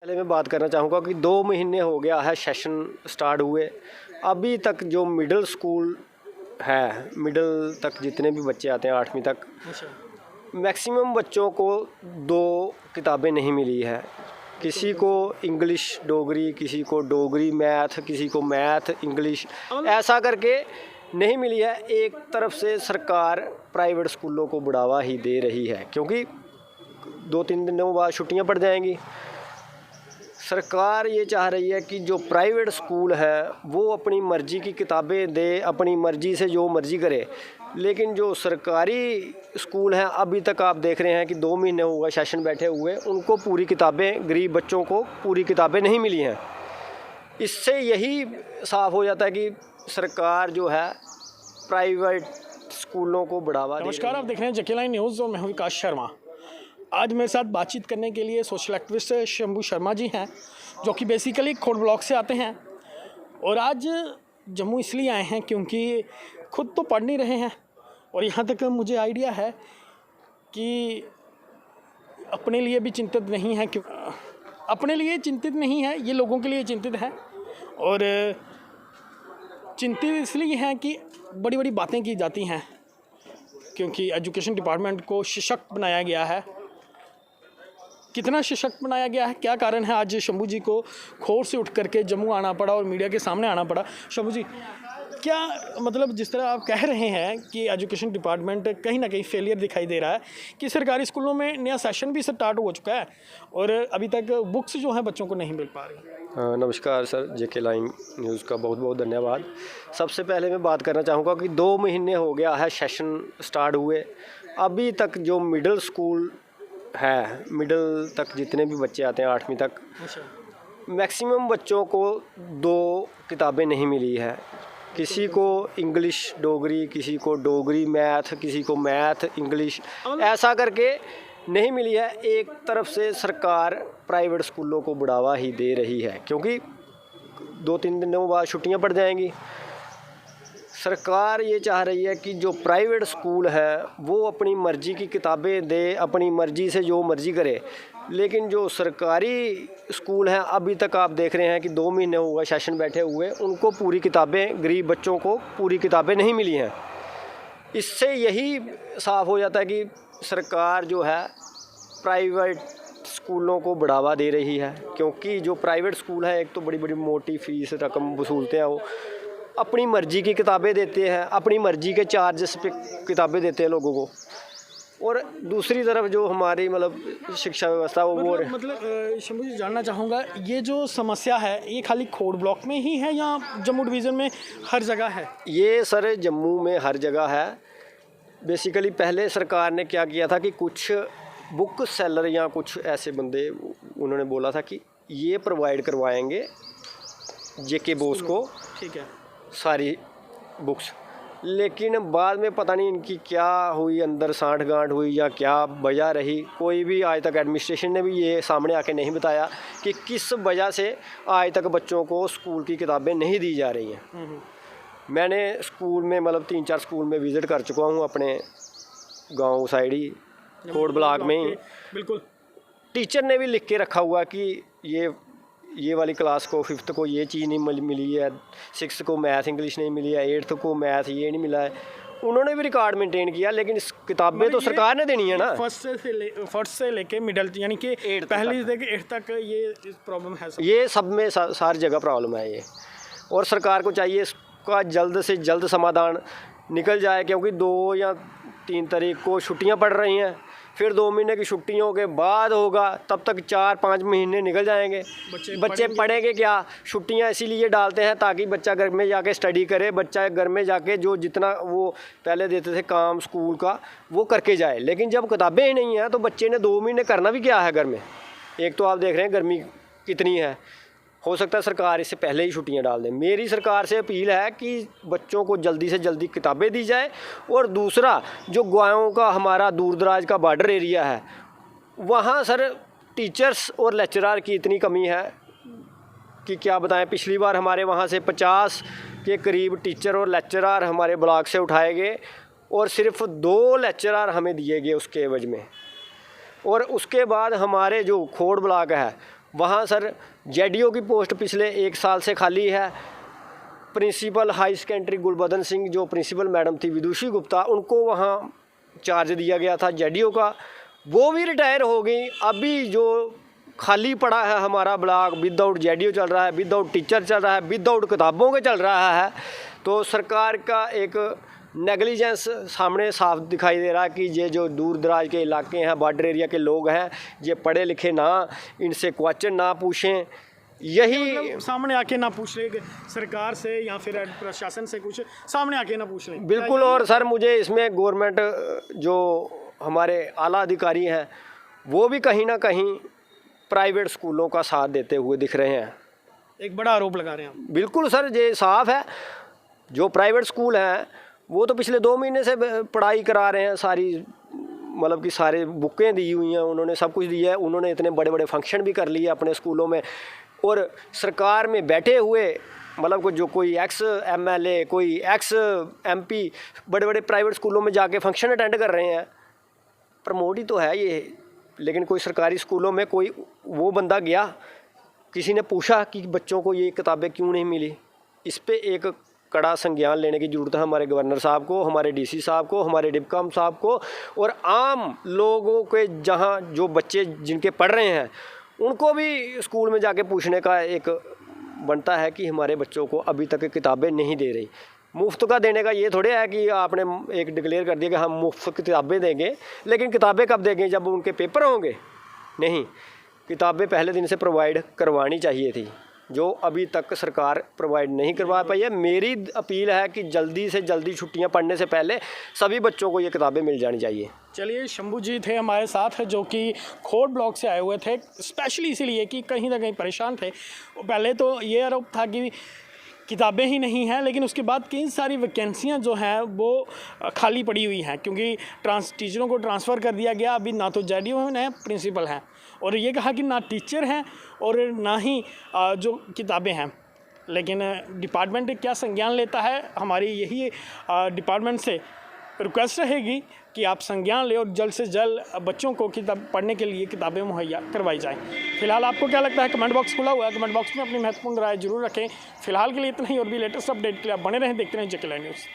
पहले मैं बात करना चाहूँगा कि 2 महीने हो गया है सेशन स्टार्ट हुए, अभी तक जो मिडिल स्कूल है, मिडिल तक जितने भी बच्चे आते हैं 8वीं तक, मैक्सिमम बच्चों को 2 किताबें नहीं मिली है। किसी को इंग्लिश डोगरी, किसी को डोगरी मैथ, किसी को मैथ इंग्लिश, ऐसा करके नहीं मिली है। एक तरफ से सरकार प्राइवेट स्कूलों को बढ़ावा ही दे रही है, क्योंकि 2-3 दिनों बाद छुट्टियां पड़ जाएंगी। सरकार ये चाह रही है कि जो प्राइवेट स्कूल है वो अपनी मर्ज़ी की किताबें दे, अपनी मर्ज़ी से जो मर्ज़ी करे, लेकिन जो सरकारी स्कूल हैं अभी तक आप देख रहे हैं कि 2 महीने हुआ सेशन बैठे हुए, उनको पूरी किताबें, गरीब बच्चों को पूरी किताबें नहीं मिली हैं। इससे यही साफ़ हो जाता है कि सरकार जो है प्राइवेट स्कूलों को बढ़ावा। नमस्कार, आप देख रहे हैं जेके लाइन न्यूज़ और मैं हूं विकास शर्मा। आज मेरे साथ बातचीत करने के लिए सोशल एक्टिविस्ट शंभू शर्मा जी हैं, जो कि बेसिकली खोड़ ब्लॉक से आते हैं और आज जम्मू इसलिए आए हैं क्योंकि खुद तो पढ़ नहीं रहे हैं और यहाँ तक मुझे आइडिया है कि अपने लिए भी चिंतित नहीं है, क्यों अपने लिए चिंतित नहीं है, ये लोगों के लिए चिंतित है। और चिंतित इसलिए हैं कि बड़ी बड़ी बातें की जाती हैं, क्योंकि एजुकेशन डिपार्टमेंट को सशक्त बनाया गया है। कितना सशक्त बनाया गया है, क्या कारण है आज शंभू जी को खोर से उठ करके जम्मू आना पड़ा और मीडिया के सामने आना पड़ा? शंभू जी, क्या मतलब जिस तरह आप कह रहे हैं कि एजुकेशन डिपार्टमेंट कहीं ना कहीं फेलियर दिखाई दे रहा है, कि सरकारी स्कूलों में नया सेशन भी स्टार्ट हो चुका है और अभी तक बुक्स जो हैं बच्चों को नहीं मिल पा रही। नमस्कार सर, जेके लाइन न्यूज़ का बहुत बहुत धन्यवाद। सबसे पहले मैं बात करना चाहूँगा कि 2 महीने हो गया है सेशन स्टार्ट हुए, अभी तक जो मिडिल स्कूल है, मिडिल तक जितने भी बच्चे आते हैं 8वीं तक, मैक्सिमम बच्चों को 2 किताबें नहीं मिली है। किसी को इंग्लिश डोगरी, किसी को डोगरी मैथ, किसी को मैथ इंग्लिश, ऐसा करके नहीं मिली है। एक तरफ से सरकार प्राइवेट स्कूलों को बढ़ावा ही दे रही है, क्योंकि 2-3 दिनों बाद छुट्टियां पड़ जाएंगी। सरकार ये चाह रही है कि जो प्राइवेट स्कूल है वो अपनी मर्ज़ी की किताबें दे, अपनी मर्ज़ी से जो मर्ज़ी करे, लेकिन जो सरकारी स्कूल हैं अभी तक आप देख रहे हैं कि 2 महीने हुआ सेशन बैठे हुए, उनको पूरी किताबें, गरीब बच्चों को पूरी किताबें नहीं मिली हैं। इससे यही साफ़ हो जाता है कि सरकार जो है प्राइवेट स्कूलों को बढ़ावा दे रही है, क्योंकि जो प्राइवेट स्कूल है एक तो बड़ी बड़ी मोटी फ़ीस रकम वसूलते हैं, वो अपनी मर्ज़ी की किताबें देते हैं, अपनी मर्ज़ी के चार्जेस पे किताबें देते हैं लोगों को। और दूसरी तरफ जो हमारी मतलब शिक्षा व्यवस्था वो मतलब शंभू जी, जानना चाहूँगा, ये जो समस्या है ये खाली खोड़ ब्लॉक में ही है या जम्मू डिवीज़न में हर जगह है? ये सर जम्मू में हर जगह है। बेसिकली पहले सरकार ने क्या किया था कि कुछ बुक सेलर या कुछ ऐसे बंदे, उन्होंने बोला था कि ये प्रोवाइड करवाएंगे जेके बोस को, ठीक है, सारी बुक्स। लेकिन बाद में पता नहीं इनकी क्या हुई, अंदर सांठ गांठ हुई या क्या वजह रही, कोई भी आज तक एडमिनिस्ट्रेशन ने भी ये सामने आके नहीं बताया कि किस वजह से आज तक बच्चों को स्कूल की किताबें नहीं दी जा रही हैं। मैंने स्कूल में मतलब 3-4 स्कूल में विज़िट कर चुका हूँ, अपने गांव साइड ही खोड़ ब्लॉक में ही। बिल्कुल, टीचर ने भी लिख के रखा हुआ कि ये वाली क्लास को 5th को ये चीज़ नहीं मिली है, 6th को मैथ इंग्लिश नहीं मिली है, 8th को मैथ ये नहीं मिला है। उन्होंने भी रिकॉर्ड मेंटेन किया, लेकिन इस किताबें तो सरकार ने देनी है ना। फर्स्ट से लेके मिडिल, यानी कि पहली से लेके 8th तक ये प्रॉब्लम है। ये सब में सारी जगह प्रॉब्लम है ये, और सरकार को चाहिए इसका जल्द से जल्द समाधान निकल जाए, क्योंकि 2 या 3 तारीख को छुट्टियां पड़ रही हैं, फिर 2 महीने की छुट्टियों के बाद होगा, तब तक 4-5 महीने निकल जाएंगे। बच्चे पढ़ेंगे क्या? छुट्टियां इसीलिए डालते हैं ताकि बच्चा घर में जाके स्टडी करे, बच्चा घर में जाके जो जितना वो पहले देते थे काम स्कूल का वो करके जाए। लेकिन जब किताबें ही नहीं हैं तो बच्चे ने 2 महीने करना भी क्या है घर में? एक तो आप देख रहे हैं गर्मी कितनी है, हो सकता है सरकार इससे पहले ही छुट्टियां डाल दें। मेरी सरकार से अपील है कि बच्चों को जल्दी से जल्दी किताबें दी जाए। और दूसरा, जो गाँव का हमारा दूर दराज का बॉर्डर एरिया है, वहाँ सर टीचर्स और लेक्चरर की इतनी कमी है कि क्या बताएं। पिछली बार हमारे वहाँ से 50 के करीब टीचर और लेक्चरर हमारे ब्लॉक से उठाए गए और सिर्फ 2 लेक्चरर हमें दिए गए उसके एवज में। और उसके बाद हमारे जो खोड़ ब्लॉक है वहाँ सर जेडीओ की पोस्ट पिछले 1 साल से खाली है। Principal high secondary Gulbadan Singh जो प्रिंसिपल मैडम थी विदुषी गुप्ता, उनको वहाँ चार्ज दिया गया था जेडीओ का, वो भी रिटायर हो गई। अभी जो खाली पड़ा है हमारा ब्लॉक, विदाउट जेडीओ चल रहा है, विदाउट टीचर चल रहा है, विदाउट किताबों के चल रहा है। तो सरकार का एक नेगलिजेंस सामने साफ दिखाई दे रहा है कि ये जो दूर दराज के इलाके हैं, बॉर्डर एरिया के लोग हैं, ये पढ़े लिखे ना, इनसे क्वेश्चन ना पूछें, यही मतलब सामने आके ना पूछ ले सरकार से या फिर प्रशासन से, कुछ सामने आके ना पूछ लें। बिल्कुल। और सर मुझे इसमें गवर्नमेंट जो हमारे आला अधिकारी हैं वो भी कहीं ना कहीं प्राइवेट स्कूलों का साथ देते हुए दिख रहे हैं। एक बड़ा आरोप लगा रहे हैं आप। बिल्कुल सर, ये साफ है। जो प्राइवेट स्कूल हैं वो तो पिछले 2 महीने से पढ़ाई करा रहे हैं, सारी मतलब कि सारे बुकें दी हुई हैं, उन्होंने सब कुछ दिया है, उन्होंने इतने बड़े बड़े फंक्शन भी कर लिए अपने स्कूलों में। और सरकार में बैठे हुए मतलब जो कोई एक्स एमएलए, कोई एक्स एमपी बड़े बड़े प्राइवेट स्कूलों में जाके फंक्शन अटेंड कर रहे हैं। प्रमोट ही तो है ये, लेकिन कोई सरकारी स्कूलों में कोई वो बंदा गया, किसी ने पूछा कि बच्चों को ये किताबें क्यों नहीं मिली? इस पे एक कड़ा संज्ञान लेने की ज़रूरत है हमारे गवर्नर साहब को, हमारे डीसी साहब को, हमारे डिप्कॉम साहब को, और आम लोगों के जहाँ जो बच्चे जिनके पढ़ रहे हैं उनको भी स्कूल में जाके पूछने का एक बनता है कि हमारे बच्चों को अभी तक किताबें नहीं दे रही। मुफ्त का देने का ये थोड़े है कि आपने एक डिक्लेयर कर दिया कि हम मुफ्त किताबें देंगे, लेकिन किताबें कब देंगे? जब उनके पेपर होंगे? नहीं, किताबें पहले दिन से प्रोवाइड करवानी चाहिए थी, जो अभी तक सरकार प्रोवाइड नहीं करवा पाई है। मेरी अपील है कि जल्दी से जल्दी छुट्टियां पड़ने से पहले सभी बच्चों को ये किताबें मिल जानी चाहिए। चलिए, शंभू जी थे हमारे साथ जो कि खोड़ ब्लॉक से आए हुए थे, स्पेशली इसीलिए कि कहीं ना कहीं परेशान थे। पहले तो ये आरोप था कि किताबें ही नहीं हैं, लेकिन उसके बाद कई सारी वैकेंसियां जो हैं वो खाली पड़ी हुई हैं, क्योंकि टीचरों को ट्रांसफ़र कर दिया गया। अभी ना तो जेडीओ हैं ना प्रिंसिपल हैं, और ये कहा कि ना टीचर हैं और ना ही जो किताबें हैं। लेकिन डिपार्टमेंट क्या संज्ञान लेता है, हमारी यही डिपार्टमेंट से रिक्वेस्ट रहेगी कि आप संज्ञान लें और जल्द से जल्द बच्चों को किताब पढ़ने के लिए किताबें मुहैया करवाई जाएं। फिलहाल आपको क्या लगता है? कमेंट बॉक्स खुला हुआ है, कमेंट बॉक्स में अपनी महत्वपूर्ण राय जरूर रखें। फिलहाल के लिए इतना ही, और भी लेटेस्ट अपडेट के लिए आप बने रहें, देखते रहें जेके लाइव न्यूज़।